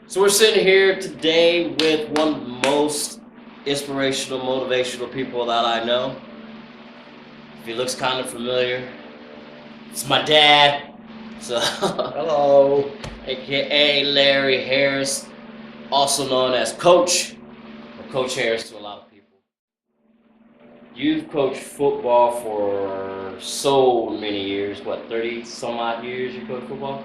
So we're sitting here today with one of the most inspirational, motivational people that I know. If he looks kind of familiar, it's my dad. So, Hello. AKA Larry Harris, also known as Coach, or Coach Harris to a lot of people. You've coached football for so many years. What, 30 some odd years you coach football?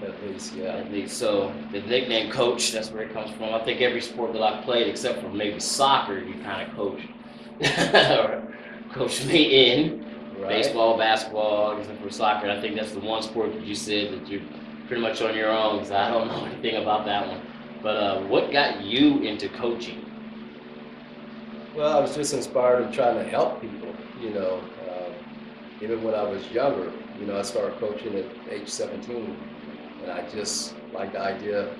At least, yeah. At least. So the nickname Coach, that's where it comes from. I think every sport that I've played, except for maybe soccer, you kind of coach. Or coach me in. Right. Baseball, basketball, except for soccer. I think that's the one sport that you said that you're pretty much on your own, because I don't know anything about that one. But what got you into coaching? Well, I was just inspired of trying to help people, even when I was younger. I started coaching at age 17, and I just like the idea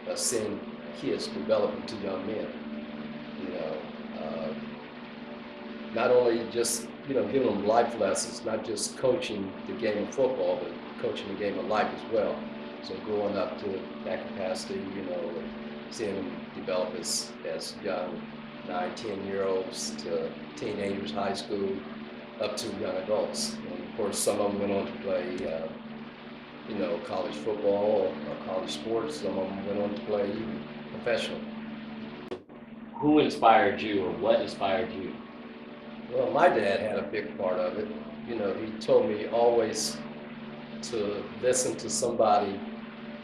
of seeing kids develop into young men. Not only just, giving them life lessons, not just coaching the game of football, but coaching the game of life as well. So growing up to that capacity, seeing them develop as young 9, 10-year-olds to teenagers, high school, up to young adults. And of course, some of them went on to play, college football or college sports. Some of them went on to play professional. Who inspired you, or what inspired you? Well, my dad had a big part of it. He told me always to listen to somebody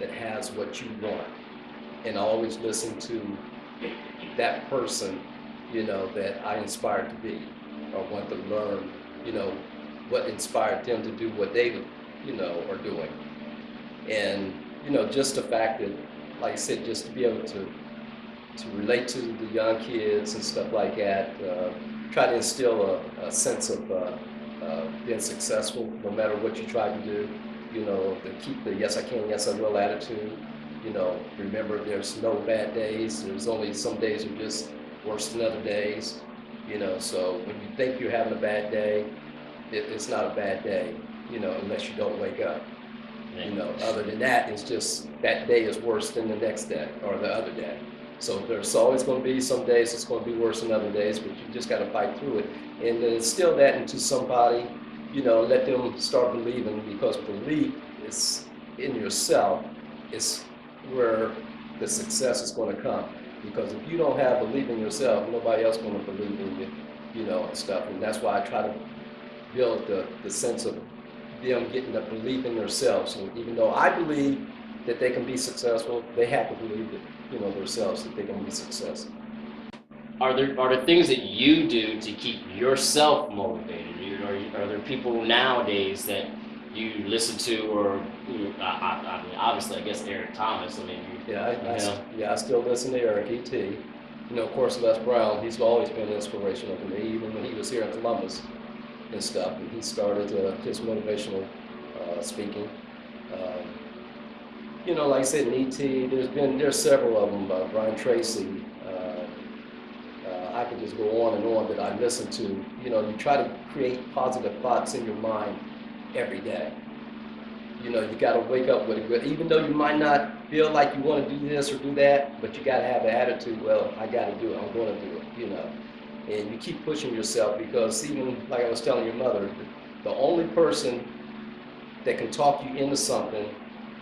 that has what you want, and always listen to that person, that I inspired to be, or want to learn, what inspired them to do what they, are doing. And, just the fact that, like I said, just to be able to relate to the young kids and stuff like that, try to instill a sense of being successful no matter what you try to do, to keep the yes I can, yes I will attitude. Remember there's no bad days. There's only some days are just worse than other days. So when you think you're having a bad day, it's not a bad day, unless you don't wake up. Other than that, it's just that day is worse than the next day or the other day. So there's always going to be some days it's going to be worse than other days, but you just got to fight through it and instill that into somebody. Let them start believing, because belief is in yourself is where the success is going to come. Because if you don't have belief in yourself, nobody else is going to believe in you, and stuff. And that's why I try to build the sense of them getting the belief in themselves. So even though I believe that they can be successful, they have to believe that, themselves, that they can be successful. Are there things that you do to keep yourself motivated? Are there people nowadays that you listen to, or I mean, obviously, I guess Eric Thomas. I mean, I still listen to Eric E.T. Of course, Les Brown. He's always been inspirational to me, even when he was here in Columbus and stuff. And he started his motivational speaking. Like I said, in E.T., there's several of them. Brian Tracy. I could just go on that I listen to. You try to create positive thoughts in your mind every day. You got to wake up with a good, even though you might not feel like you want to do this or do that, but you got to have the attitude, well, I got to do it, I'm going to do it, And you keep pushing yourself, because even like I was telling your mother, the only person that can talk you into something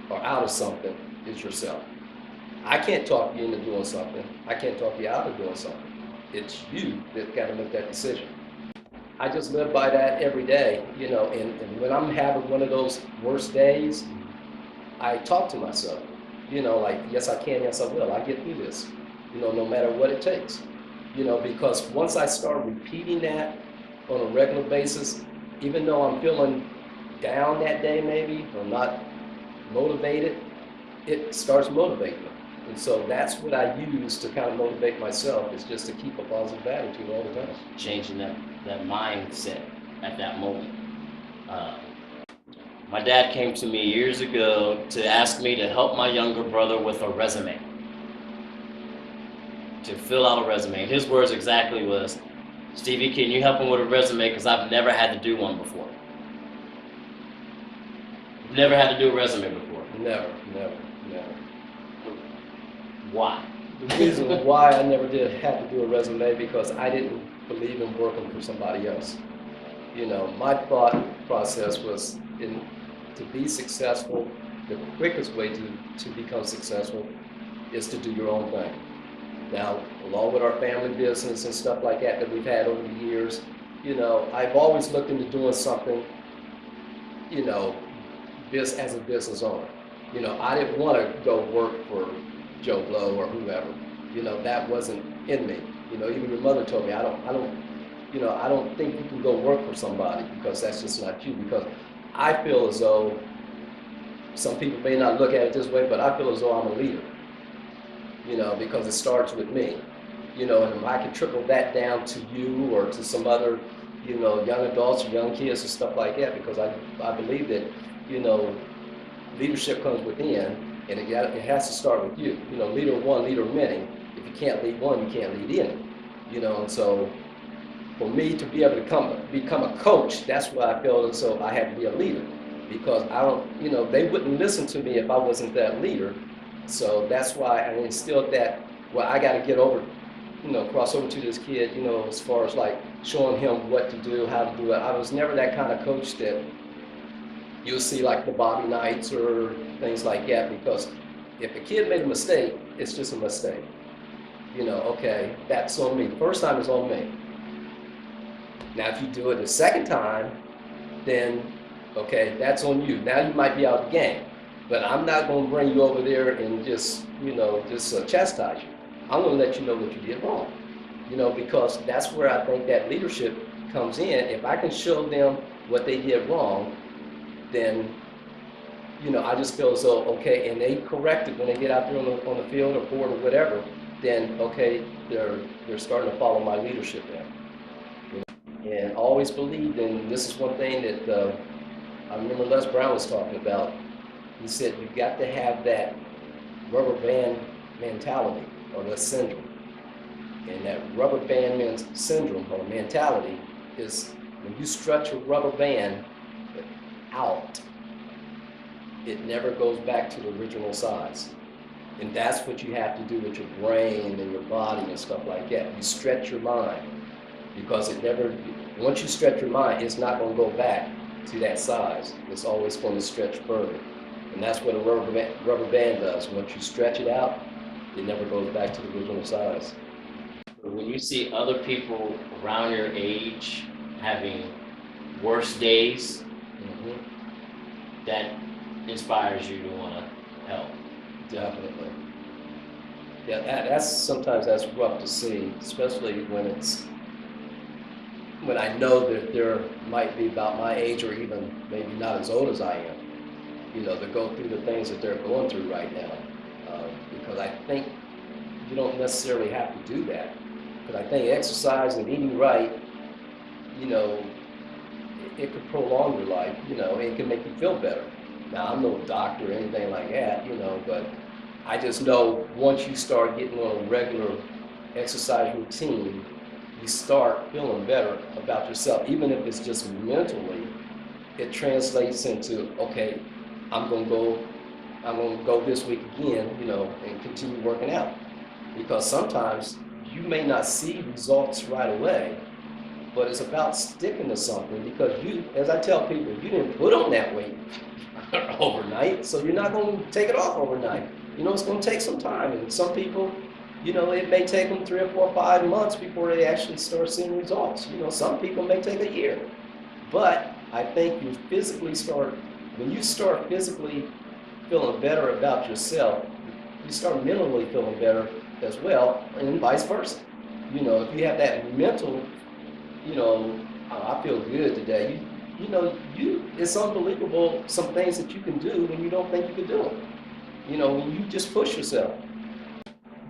or out of something is yourself. I can't talk you into doing something. I can't talk you out of doing something. It's you that got to make that decision. I just live by that every day, and when I'm having one of those worst days, I talk to myself, like, yes, I can, yes, I will. I get through this, no matter what it takes, because once I start repeating that on a regular basis, even though I'm feeling down that day maybe, or not motivated, it starts motivating me. And so that's what I use to kind of motivate myself, is just to keep a positive attitude all the time. Changing that mindset at that moment. My dad came to me years ago to ask me to help my younger brother with a resume. To fill out a resume. His words exactly was, Stevie, can you help him with a resume, because I've never had to do one before. Never had to do a resume before. Never. Why? The reason why I never did have to do a resume, because I didn't believe in working for somebody else. You know, my thought process was to be successful, the quickest way to become successful is to do your own thing. Now, along with our family business and stuff like that we've had over the years, you know, I've always looked into doing something, you know, as a business owner. You know, I didn't want to go work for Joe Blow or whoever. You know, that wasn't in me. You know, even your mother told me, I don't think you can go work for somebody, because that's just not you. Because I feel as though, some people may not look at it this way, but I feel as though I'm a leader. You know, because it starts with me. You know, and if I can trickle that down to you or to some other, you know, young adults or young kids and stuff like that, because I believe that, you know, leadership comes within, and it has to start with you. You know, leader of one, leader of many. If you can't lead one, you can't lead any. You know, and so for me to be able to become a coach, that's why I felt as though I had to be a leader, because I don't, you know, they wouldn't listen to me if I wasn't that leader. So that's why I instilled that. Well, I got to get over, you know, cross over to this kid, you know, as far as like showing him what to do, how to do it. I was never that kind of coach that you'll see like the Bobby Knights or things like that, because if a kid made a mistake, it's just a mistake. You know, okay, that's on me. The first time is on me. Now, if you do it the second time, then, okay, that's on you. Now you might be out of the game. But I'm not going to bring you over there and just, you know, chastise you. I'm going to let you know what you did wrong. You know, because that's where I think that leadership comes in. If I can show them what they did wrong, then, you know, I just feel as though, okay, and they correct it when they get out there on the field or court or whatever, then, okay, they're starting to follow my leadership there. You know? And always believed in, this is one thing that I remember Les Brown was talking about. He said, you've got to have that rubber band mentality, or the syndrome. And that rubber band syndrome or mentality is when you stretch a rubber band out, it never goes back to the original size. And that's what you have to do with your brain and your body and stuff like that. You stretch your mind, because it never, once you stretch your mind, it's not going to go back to that size. It's always going to stretch further. And that's what a rubber band does. Once you stretch it out, it never goes back to the original size. When you see other people around your age having worse days, that inspires you to want to help. Definitely. Yeah, sometimes that's rough to see, especially when I know that there might be about my age or even maybe not as old as I am, you know, to go through the things that they're going through right now. Because I think you don't necessarily have to do that. But I think exercise and eating right, you know, it could prolong your life, you know, it can make you feel better. Now, I'm no doctor or anything like that, you know, but I just know once you start getting on a regular exercise routine, you start feeling better about yourself. Even if it's just mentally, it translates into, okay, I'm gonna go this week again, you know, and continue working out. Because sometimes you may not see results right away, but it's about sticking to something, because you, as I tell people, you didn't put on that weight overnight, so you're not going to take it off overnight. You know, it's going to take some time, and some people, you know, it may take them 3 or 4 or 5 months before they actually start seeing results. You know, some people may take a year, but I think when you start physically feeling better about yourself, you start mentally feeling better as well, and vice versa. You know, if you have that mental, you know, I feel good today. You know, it's unbelievable some things that you can do when you don't think you can do them. You know, when you just push yourself.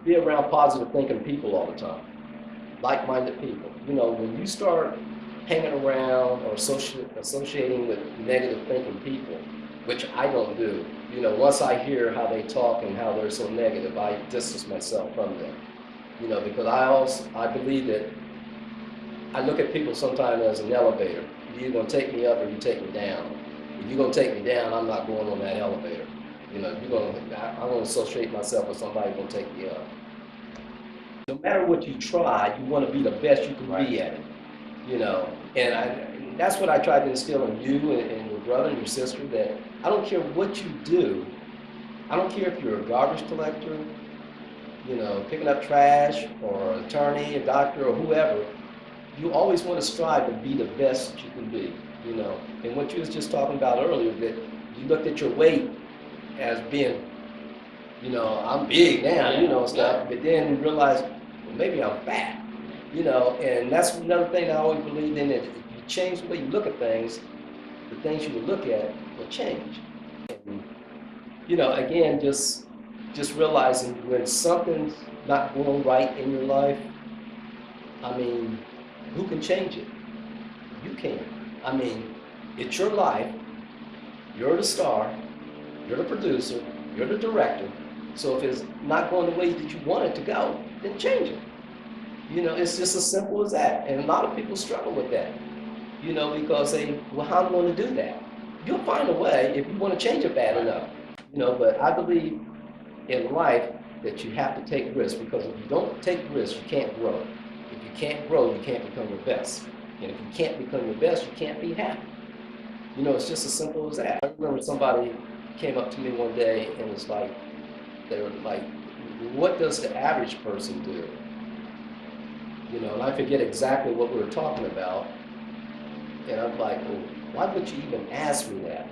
Be around positive thinking people all the time, like-minded people. You know, when you start hanging around or associating with negative thinking people, which I don't do, you know, once I hear how they talk and how they're so negative, I distance myself from them. You know, because I believe that I look at people sometimes as an elevator. You're either going to take me up or you take me down. If you're going to take me down, I'm not going on that elevator. You know, I'm gonna associate myself with somebody who's gonna take me up. No matter what you try, you want to be the best you can be at it. You know, and that's what I tried to instill in you and your brother and your sister, that I don't care what you do. I don't care if you're a garbage collector, you know, picking up trash, or an attorney, a doctor, or whoever. You always want to strive to be the best you can be, you know. And what you was just talking about earlier, that you looked at your weight as being, you know, I'm big now, you know, stuff, but then you realize, well, maybe I'm fat, you know. And that's another thing I always believed in, that if you change the way you look at things, the things you will look at will change. And, you know, again, just realizing when something's not going right in your life, I mean, who can change it? You can. I mean, it's your life. You're the star. You're the producer. You're the director. So if it's not going the way that you want it to go, then change it. You know, it's just as simple as that. And a lot of people struggle with that, you know, because they, well, how am I going to do that? You'll find a way if you want to change it bad enough, you know. But I believe in life that you have to take risks, because if you don't take risks, you can't grow. If you can't grow, you can't become your best. And if you can't become your best, you can't be happy. You know, it's just as simple as that. I remember somebody came up to me one day and was like, they were like, what does the average person do? You know, and I forget exactly what we were talking about. And I'm like, well, why would you even ask me that?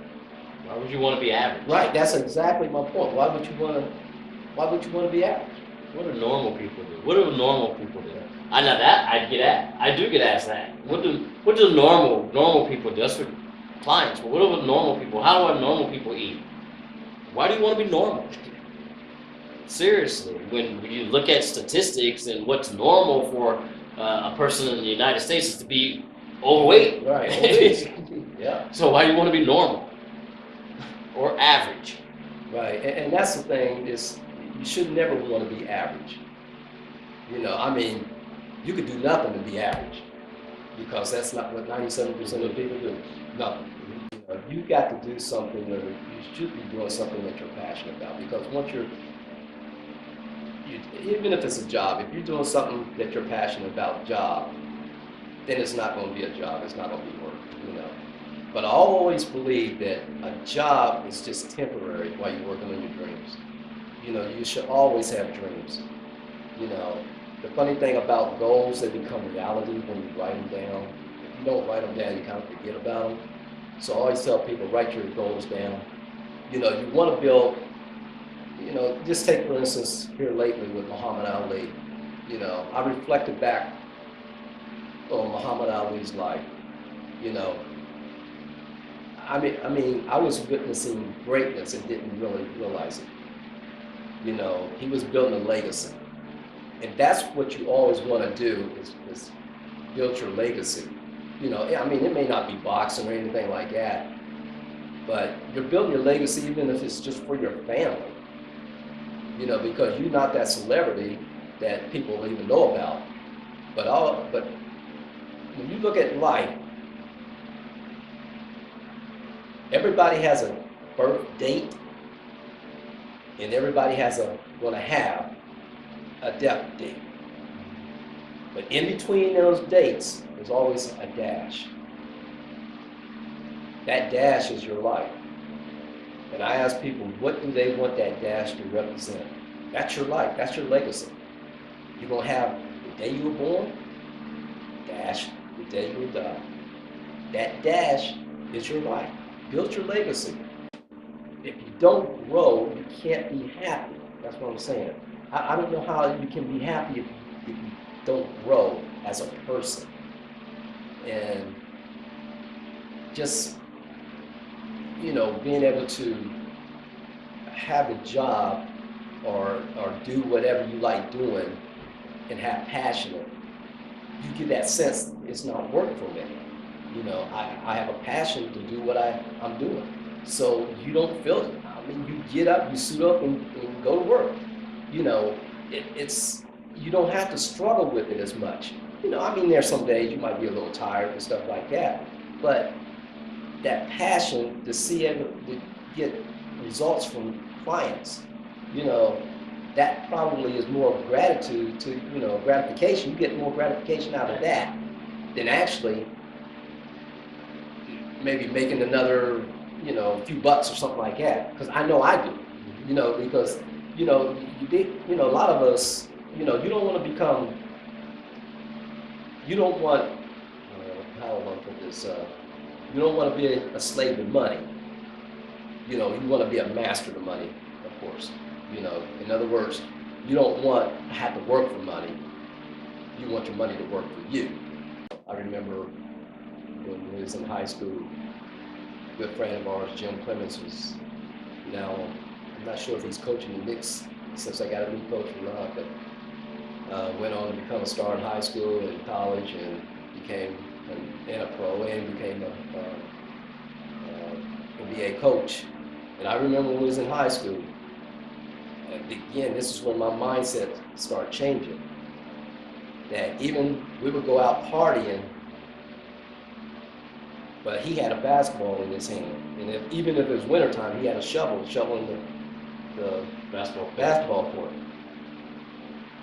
Why would you want to be average? Right, that's exactly my point. Why would you want to be average? What do normal people do? What do normal people do? I know that I do get asked that. What do normal people do? That's for clients. But what do normal people? How do normal people eat? Why do you want to be normal? Seriously, when you look at statistics and what's normal for a person in the United States is to be overweight. Right. Yeah. So why do you want to be normal or average? Right, and that's the thing, is you should never want to be average. You know, I mean, you could do nothing and be average, because that's not what 97% of people do. Nothing. You know, you got to do something, or you should be doing something that you're passionate about, because once even if it's a job, if you're doing something that you're passionate about, job, then it's not going to be a job. It's not going to be work, you know. But I always believe that a job is just temporary while you're working on your dreams. You know, you should always have dreams. You know, the funny thing about goals, they become reality when you write them down. If you don't write them down, you kind of forget about them. So I always tell people, write your goals down. You know, you want to build, you know, just take for instance here lately with Muhammad Ali. You know, I reflected back on Muhammad Ali's life. You know, I mean, I was witnessing greatness and didn't really realize it. You know, he was building a legacy. And that's what you always want to do, is build your legacy. You know, I mean, it may not be boxing or anything like that, but you're building your legacy even if it's just for your family. You know, because you're not that celebrity that people will even know about. But when you look at life, everybody has a birth date, and everybody has going to have a death date. But in between those dates, there's always a dash. That dash is your life. And I ask people, what do they want that dash to represent? That's your life. That's your legacy. You're going to have the day you were born, dash, the day you will die. That dash is your life. Build your legacy. If you don't grow, you can't be happy. That's what I'm saying. I don't know how you can be happy if you don't grow as a person. And just, you know, being able to have a job or do whatever you like doing and have passion, you get that sense it's not work for me. You know, I have a passion to do what I'm doing. So you don't feel it. I mean, you get up, you suit up and go to work. You know, it's you don't have to struggle with it as much. You know, I mean, there's some days you might be a little tired and stuff like that, but that passion to see to get results from clients, you know, that probably is more gratitude to, you know, gratification. You get more gratification out of that than actually maybe making another, you know, few bucks or something like that. Because I know I do, you know, because, you know, a lot of us, you know, you don't want to become, you don't want, how do I want to put this, you don't want to be a slave to money. You know, you want to be a master of the money, of course. You know, in other words, you don't want to have to work for money. You want your money to work for you. I remember when we was in high school, a good friend of ours, Jim Clemens, was now, I'm not sure if he's coaching the Knicks since I got a new coach or not, but went on to become a star in high school and college and became a pro and became a NBA coach. And I remember when we was in high school, and again, this is when my mindset started changing, that even we would go out partying, but he had a basketball in his hand. And even if it was wintertime, he had a shoveling the basketball court.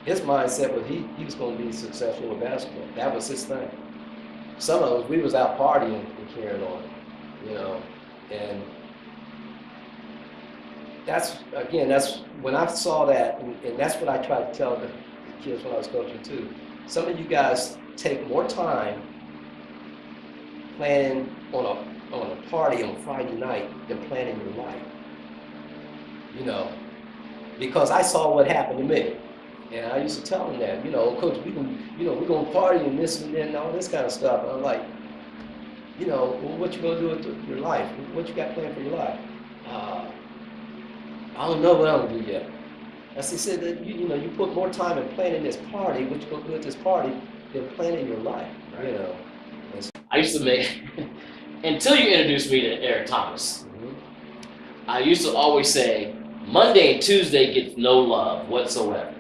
His mindset was he was going to be successful with basketball. That was his thing. Some of us, we was out partying and carrying on, you know, and that's when I saw that, and that's what I tried to tell the kids when I was coaching too. Some of you guys take more time planning on a party on Friday night than planning your life. You know, because I saw what happened to me. And I used to tell them that, you know, Coach, we're going to party and this and then and all this kind of stuff. And I'm like, you know, well, what you going to do with your life? What you got planned for your life? I don't know what I'm going to do yet. As he said, that you know, you put more time in planning this party, what you going to do at this party, than planning your life, right. You know. I used to make, until you introduced me to Eric Thomas, I used to always say, Monday and Tuesday gets no love whatsoever.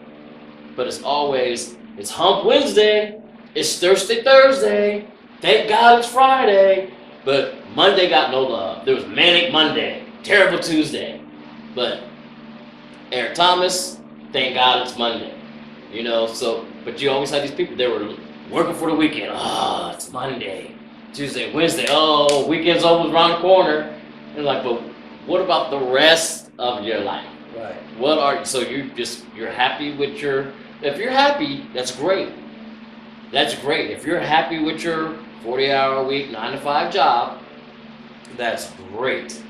But it's always, it's Hump Wednesday, it's Thirsty Thursday, thank God it's Friday, but Monday got no love. There was Manic Monday, Terrible Tuesday, but Eric Thomas, thank God it's Monday, you know, so, but you always had these people, they were working for the weekend, oh, it's Monday, Tuesday, Wednesday, oh, weekend's almost around the corner, and like, but what about the rest of your life? Right. What are, so you're happy with your, if you're happy, that's great. That's great. If you're happy with your 40-hour-a-week, 9-to-5 job, that's great.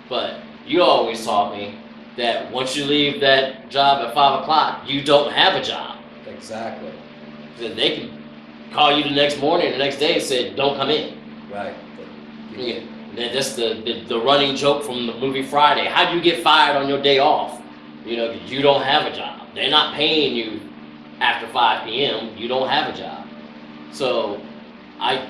But you always taught me that once you leave that job at 5 o'clock, you don't have a job. Exactly. Because they can call you the next morning, the next day, and say, don't come in. Right. Yeah. That's the running joke from the movie Friday. How do you get fired on your day off? You know, you don't have a job. They're not paying you after 5 p.m. You don't have a job. So I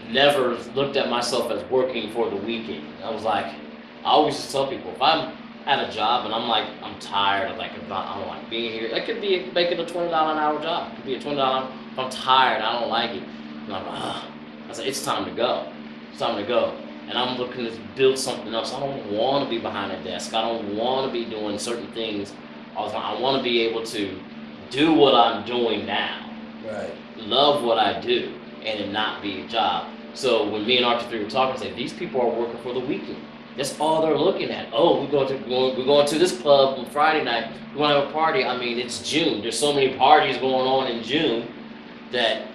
never looked at myself as working for the weekend. I was like, I always just tell people, if I'm at a job and I'm like, I'm tired, I don't like being here. It could be making a $20 an hour job. It could be a $20. If I'm tired, I don't like it. And I'm like, I said, it's time to go. It's time to go. And I'm looking to build something else. I don't want to be behind a desk. I don't want to be doing certain things all the time. I want to be able to do what I'm doing now. Right. Love what I do and it not be a job. So when me and RT3 were talking, I said, these people are working for the weekend. That's all they're looking at. Oh, we're going to this club on Friday night. We're going to have a party. I mean, it's June. There's so many parties going on in June that,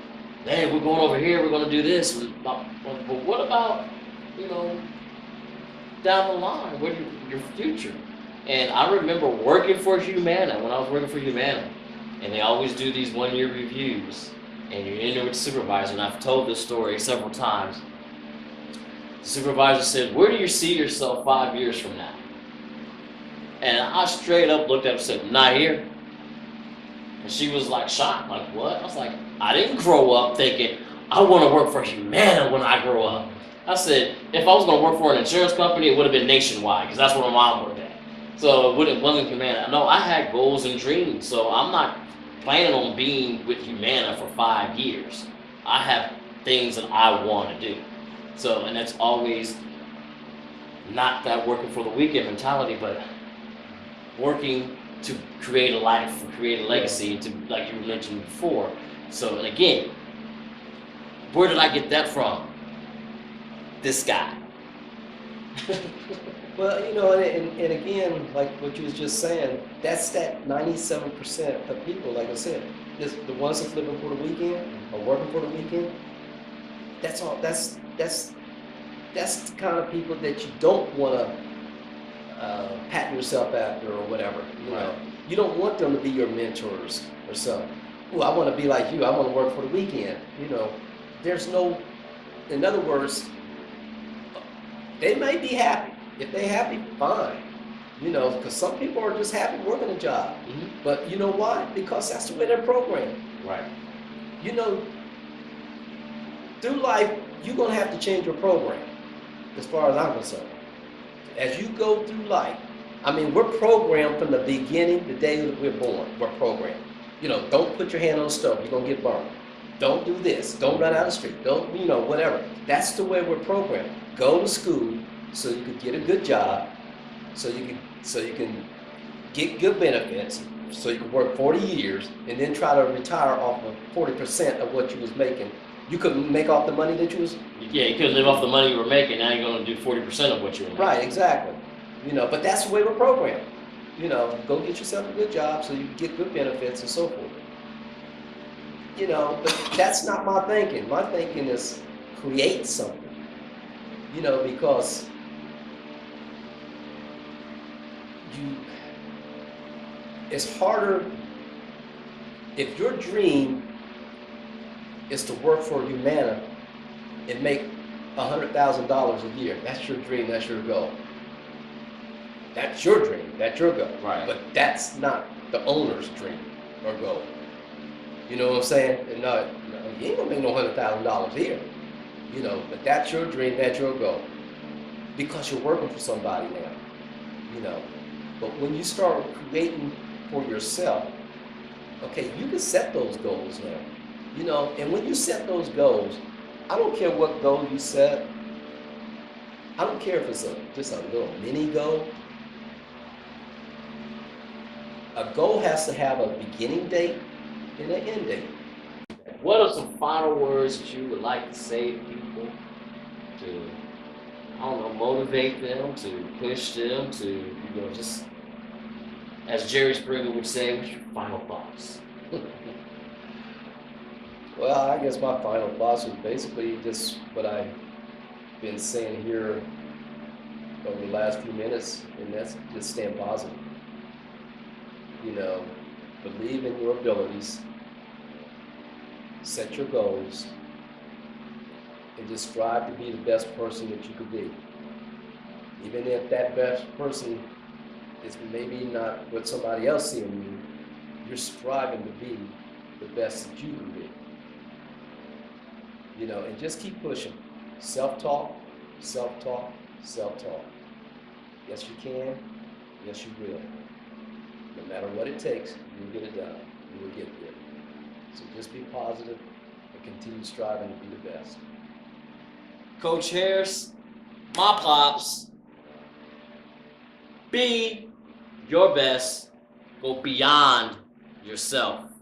hey, we're going over here. We're going to do this. But what about, you know, down the line, what your future? And I remember working for Humana, when I was working for Humana, and they always do these one-year reviews, and you're in there with the supervisor, and I've told this story several times. The supervisor said, where do you see yourself 5 years from now? And I straight up looked at her and said, not here. And she was like shocked, like what? I was like, I didn't grow up thinking, I want to work for Humana when I grow up. I said, if I was going to work for an insurance company, it would have been Nationwide, because that's where my mom worked at. So it wasn't Humana. No, I had goals and dreams, so I'm not planning on being with Humana for 5 years. I have things that I want to do. So, and that's always not that working for the weekend mentality, but working to create a life, create a legacy, to, like you mentioned before. So, and again, where did I get that from? This guy. Well, you know, and again, like what you was just saying, that's that 97% of people, like I said, the ones that's living for the weekend or working for the weekend, that's all, that's the kind of people that you don't want to pat yourself after or whatever, you know. You don't want them to be your mentors or something. Oh, I want to be like you, I want to work for the weekend, you know. There's no, in other words, they may be happy. If they're happy, fine. You know, because some people are just happy working a job. But you know why? Because that's the way they're programmed. Right. You know, through life, you're going to have to change your program, as far as I'm concerned. As you go through life, I mean, we're programmed from the beginning, the day that we're born. We're programmed. You know, don't put your hand on the stove, you're going to get burned. Don't do this. Don't run out of the street. Don't, you know, whatever. That's the way we're programmed. Go to school so you can get a good job, so you can get good benefits, so you can work 40 years, and then try to retire off of 40% of what you was making. You couldn't make off the money that you was. Yeah, you couldn't live off the money you were making. Now you're going to do 40% of what you were making. Right, exactly. You know, but that's the way we're programmed. You know, go get yourself a good job so you can get good benefits and so forth. You know, but that's not my thinking. My thinking is create something. You know, because it's harder if your dream is to work for Humana and make $100,000 a year. That's your dream, that's your goal. That's your dream, that's your goal. Right. But that's not the owner's dream or goal. You know what I'm saying? And no, you ain't gonna make no $100,000 here. You know, but that's your dream, that's your goal. Because you're working for somebody now. You know. But when you start creating for yourself, okay, you can set those goals now. You know, and when you set those goals, I don't care what goal you set. I don't care if it's just a little mini goal. A goal has to have a beginning date and an end date. What are some final words that you would like to say to people to, I don't know, motivate them, to push them, to, you know, just, as Jerry Springer would say, what's your final thoughts? Well, I guess my final thoughts is basically just what I've been saying here over the last few minutes, and that's just staying positive. You know, believe in your abilities, set your goals, and just strive to be the best person that you could be. Even if that best person is maybe not what somebody else sees in you, you're striving to be the best that you can be. You know, and just keep pushing. Self-talk, self-talk, self-talk. Yes, you can. Yes, you will. No matter what it takes, you'll get it done. You will get there. So just be positive and continue striving to be the best. Coach Harris, my pops, be your best, go beyond yourself.